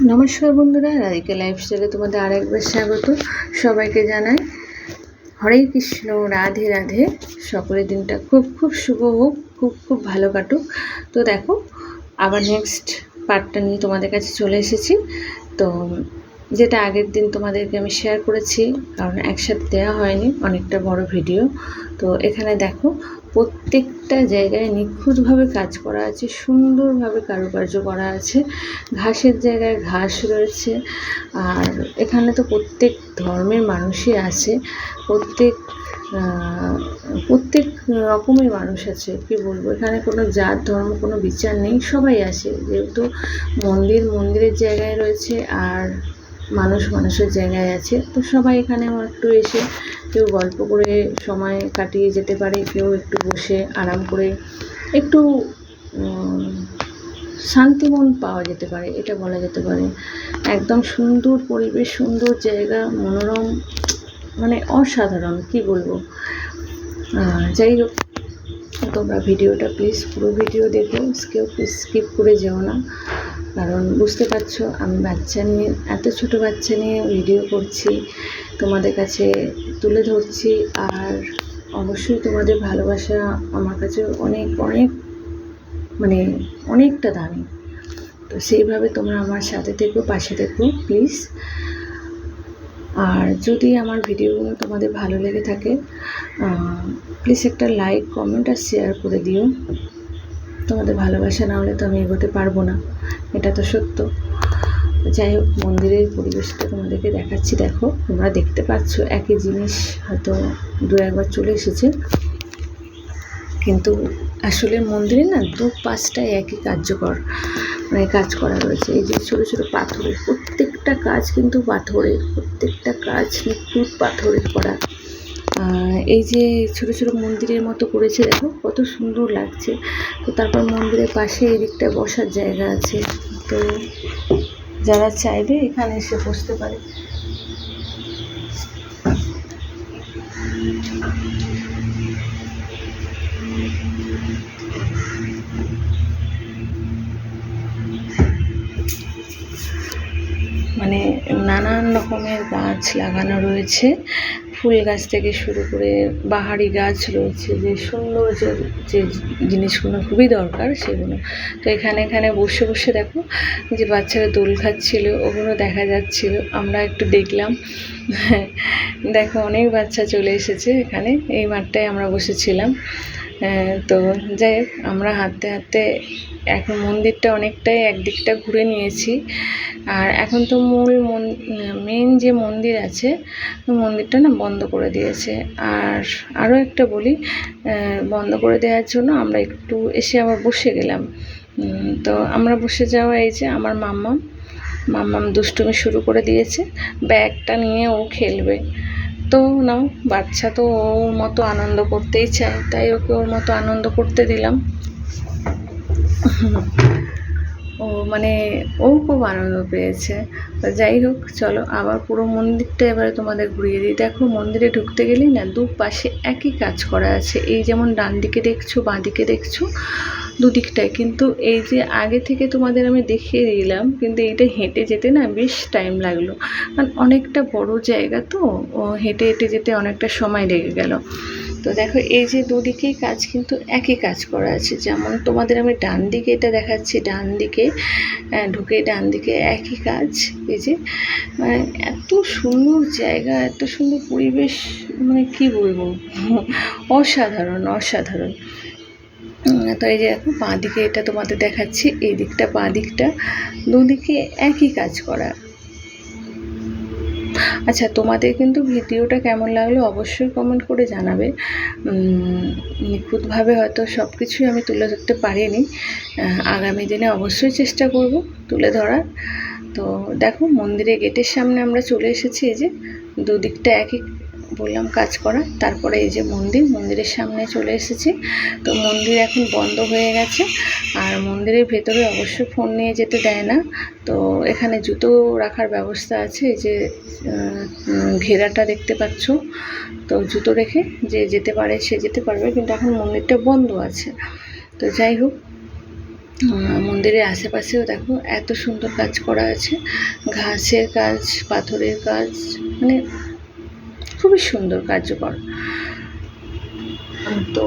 নমস্কার বন্ধুরা, রাধিকা লাইফস্টাইলে তোমাদের আরেকবার স্বাগত। সবাইকে জানাই হরে কৃষ্ণ, রাধে রাধে। সকলের দিনটা খুব খুব শুভ হোক, খুব খুব ভালো কাটুক। তো দেখো, আবার নেক্সট পার্টটা নিয়ে তোমাদের কাছে চলে এসেছি। তো যেটা আগের দিন তোমাদেরকে আমি শেয়ার করেছি, কারণ একসাথে দেওয়া হয়নি, অনেকটা বড় ভিডিও। তো এখানে দেখো, প্রত্যেকটা জায়গায় নিখুঁতভাবে কাজ করা আছে, সুন্দরভাবে কারুকার্য করা আছে। ঘাসের জায়গায় ঘাস রয়েছে। আর এখানে তো প্রত্যেক ধর্মের মানুষই আছে, প্রত্যেক রকমের মানুষ আছে। কি বলবো, এখানে কোনো জাত ধর্ম কোনো বিচার নেই, সবাই আসে। যেহেতু মন্দিরের জায়গায় রয়েছে, আর মানুষের জায়গায় আছে, তো সবাই এখানে একটু এসে কেউ গল্প করে সময় কাটিয়ে যেতে পারে, কেউ একটু বসে আরাম করে একটু শান্তি মন পাওয়া যেতে পারে, এটা বলা যেতে পারে। একদম সুন্দর পরিবেশ, সুন্দর জায়গা, মনোরম, মানে অসাধারণ, কি বলবো। যাই হোক, তোমরা ভিডিওটা প্লিজ পুরো ভিডিও দেখো, স্কিপ করে যেও না। কারণ বুঝতে পারছো, আমি বাচ্চা নিয়ে, এত ছোট বাচ্চা নিয়ে ভিডিও করছি, তোমাদের কাছে তুলে ধরছি। আর অবশ্যই তোমাদের ভালোবাসা আমার কাছে অনেক অনেক, মানে অনেকটা দামি। তো সেইভাবে তোমরা আমার সাথে থেকো, পাশে থেকো প্লিজ। আর যদি আমার ভিডিওগুলো তোমাদের ভালো লেগে থাকে, প্লিজ একটা লাইক, কমেন্ট আর শেয়ার করে দিও। তোমাদের ভালোবাসা না হলে তো আমি এগোতে পারবো না, এটা তো সত্য। যাই হোক, মন্দিরের পরিবেশটা তোমাদেরকে দেখাচ্ছি। দেখো, তোমরা দেখতে পাচ্ছ একই জিনিস হয়তো দু একবার চলে এসেছে, কিন্তু আসলে মন্দিরে না দু পাশটায় একই কার্যকর, মানে কাজ করা রয়েছে। এই যে ছোটো ছোটো পাথরের, প্রত্যেকটা কাজ কিন্তু পাথরের, প্রত্যেকটা কাজ নিখুঁত পাথরের করা। এই যে ছোটো ছোটো মন্দিরের মতো করেছে, দেখো কত সুন্দর লাগছে। তো তারপর মন্দিরের পাশে এই দিকটা বসার জায়গা আছে, তো যারা চাইবে এখানে এসে বসতে পারে। মানে নানান রকমের গাছ লাগানো রয়েছে, ফুল গাছ থেকে শুরু করে বাহারি গাছ রয়েছে, যে সুন্দর যে জিনিসগুলো খুবই দরকার সেগুলো। তো এখানে বসে বসে দেখো, যে বাচ্চারা দোল খাচ্ছিল, ওগুলো দেখা যাচ্ছিল, আমরা একটু দেখলাম। দেখো, অনেক বাচ্চা চলে এসেছে এখানে, এই মাঠটায় আমরা বসেছিলাম। তো যাই হোক, আমরা হাঁটতে হাঁটতে এখন মন্দিরটা অনেকটাই একদিকটা ঘুরে নিয়েছি। আর এখন তো মেন যে মন্দির আছে, মন্দিরটা না বন্ধ করে দিয়েছে। আর আরও একটা বলি, বন্ধ করে দেওয়ার জন্য আমরা একটু এসে আবার বসে গেলাম। তো আমরা বসে যাওয়া, এই যে আমার মাম্মাম দুষ্টুমি শুরু করে দিয়েছে, ব্যাগটা নিয়ে ও খেলবে। তো নাও, বাচ্চা তো ওর মতো আনন্দ করতেই চায়, তাই ওকে ওর মতো আনন্দ করতে দিলাম। ও খুব আনন্দ পেয়েছে। তো যাই হোক, চলো আবার পুরো মন্দিরটা এবারে তোমাদের ঘুরিয়ে দিই। দেখো, মন্দিরে ঢুকতে গেলেই না দুপাশে একই কাজ করা আছে। এই যেমন ডান দিকে দেখছো, বাঁ দিকে দেখছো, দুদিকটায়। কিন্তু এই যে আগে থেকে তোমাদের আমি দেখিয়ে দিলাম, কিন্তু এইটা হেঁটে যেতে না বেশ টাইম লাগলো, কারণ অনেকটা বড় জায়গা, তো হেঁটে যেতে অনেকটা সময় লেগে গেল। তো দেখো, এই যে দুদিকেই কাজ কিন্তু একই কাজ করা আছে। যেমন তোমাদের আমি ডান দিকে এটা দেখাচ্ছি, ডান দিকে ঢুকে ডান দিকে একই কাজ। এই যে মানে এত সুন্দর জায়গা, এত সুন্দর পরিবেশ, মানে কি বলবো, অসাধারণ। তো এই যে দেখো, বাঁ দিকে এটা তোমাদের দেখাচ্ছি, এই দিকটা বাঁ দিকটা, দুদিকে একই কাজ করা। আচ্ছা, তোমাদের কিন্তু ভিডিওটা কেমন লাগলো অবশ্যই কমেন্ট করে জানাবে। নিখুঁতভাবে হয়তো সব কিছুই আমি তুলে ধরতে পারিনি, আগামী দিনে অবশ্যই চেষ্টা করব তুলে ধরার। তো দেখো, মন্দিরের গেটের সামনে আমরা চলে এসেছি। এই যে দুদিকটা একই বললাম কাজ করা। তারপরে এই যে মন্দিরের সামনে চলে এসেছি। তো মন্দির এখন বন্ধ হয়ে গেছে, আর মন্দিরের ভেতরে অবশ্যই ফোন নিয়ে যেতে দেয় না। তো এখানে জুতো রাখার ব্যবস্থা আছে, এই যে ঘেরাটা দেখতে পাচ্ছ। তো জুতো রেখে যে যেতে পারে সে যেতে পারবে, কিন্তু এখন মন্দিরটা বন্ধ আছে। তো যাই হোক, মন্দিরের আশেপাশেও দেখো এত সুন্দর কাজ করা আছে, ঘাসের কাজ, পাথরের কাজ, মানে খুবই সুন্দর কার্যকর। তো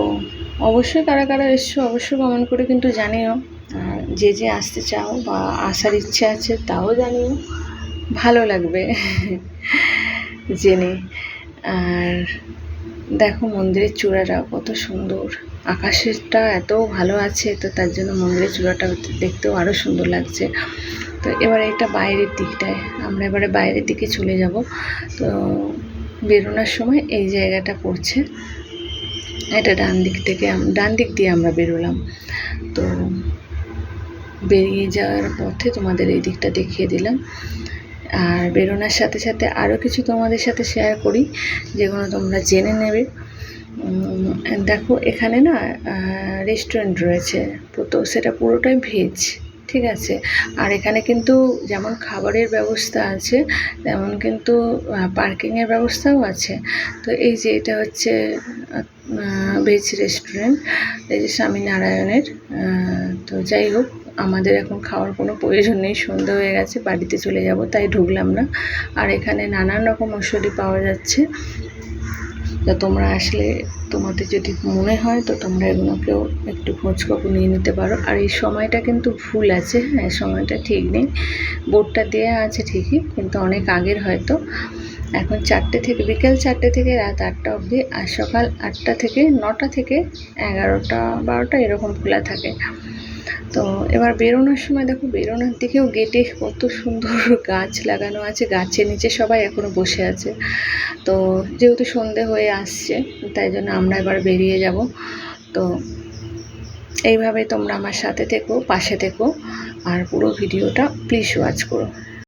অবশ্যই কারা কারা এসছো অবশ্যই কমেন্ট করে কিন্তু জানিও, আর যে যে আসতে চাও বা আসার ইচ্ছে আছে তাও জানিও, ভালো লাগবে জেনে। আর দেখো মন্দিরের চূড়াটা কত সুন্দর, আকাশেরটা এত ভালো আছে, তো তার জন্য মন্দিরের চূড়াটা দেখতেও আরও সুন্দর লাগছে। তো এবার এটা বাইরের দিকটায়, আমরা এবারে বাইরের দিকে চলে যাব। তো বেরোনোর সময় এই জায়গাটা পড়ছে, এটা ডান দিক দিয়ে আমরা বেরোলাম। তো বেরিয়ে যাওয়ার পথে তোমাদের এই দিকটা দেখিয়ে দিলাম। আর বেরোনোর সাথে সাথে আরও কিছু তোমাদের সাথে শেয়ার করি, যেগুলো তোমরা জেনে নেবে। দেখো এখানে না রেস্টুরেন্ট রয়েছে, তো সেটা পুরোটাই ভেজ, ঠিক আছে। আর এখানে কিন্তু যেমন খাবারের ব্যবস্থা আছে তেমন কিন্তু পার্কিংয়ের ব্যবস্থাও আছে। তো এই যে এটা হচ্ছে ভেজ রেস্টুরেন্ট, এই যে স্বামীনারায়ণের। তো যাই হোক, আমাদের এখন খাওয়ার কোনো প্রয়োজন নেই, সন্ধ্যা হয়ে গেছে, বাড়িতে চলে যাব, তাই ঢুকলাম না। আর এখানে নানান রকম ঔষধি পাওয়া যাচ্ছে, তো তোমরা আসলে তোমাদের যদি মনে হয় তো তোমরা এগুলোকেও একটু খোঁজখবর নিয়ে নিতে পারো। আর এই সময়টা কিন্তু ভুল আছে, হ্যাঁ সময়টা ঠিক নেই, বোর্ডটা দেওয়া আছে ঠিকই কিন্তু অনেক আগের হয়তো। এখন 4টে থেকে, বিকেল 4টে থেকে রাত 8টা অবধি, আর সকাল 8টা থেকে 9টা থেকে 11টা 12টা এরকম খোলা থাকে। তো এবার বেরোনোর সময় দেখো, বেরোনোর দিকেও গেটে কত সুন্দর গাছ লাগানো আছে, গাছের নিচে সবাই এখনো বসে আছে। তো যেহেতু সন্ধে হয়ে আসছে তাই জন্য আমরা এবার বেরিয়ে যাব। তো এইভাবে তোমরা আমার সাথে থেকো, পাশে থেকো, আর পুরো ভিডিওটা প্লিজ ওয়াচ করো।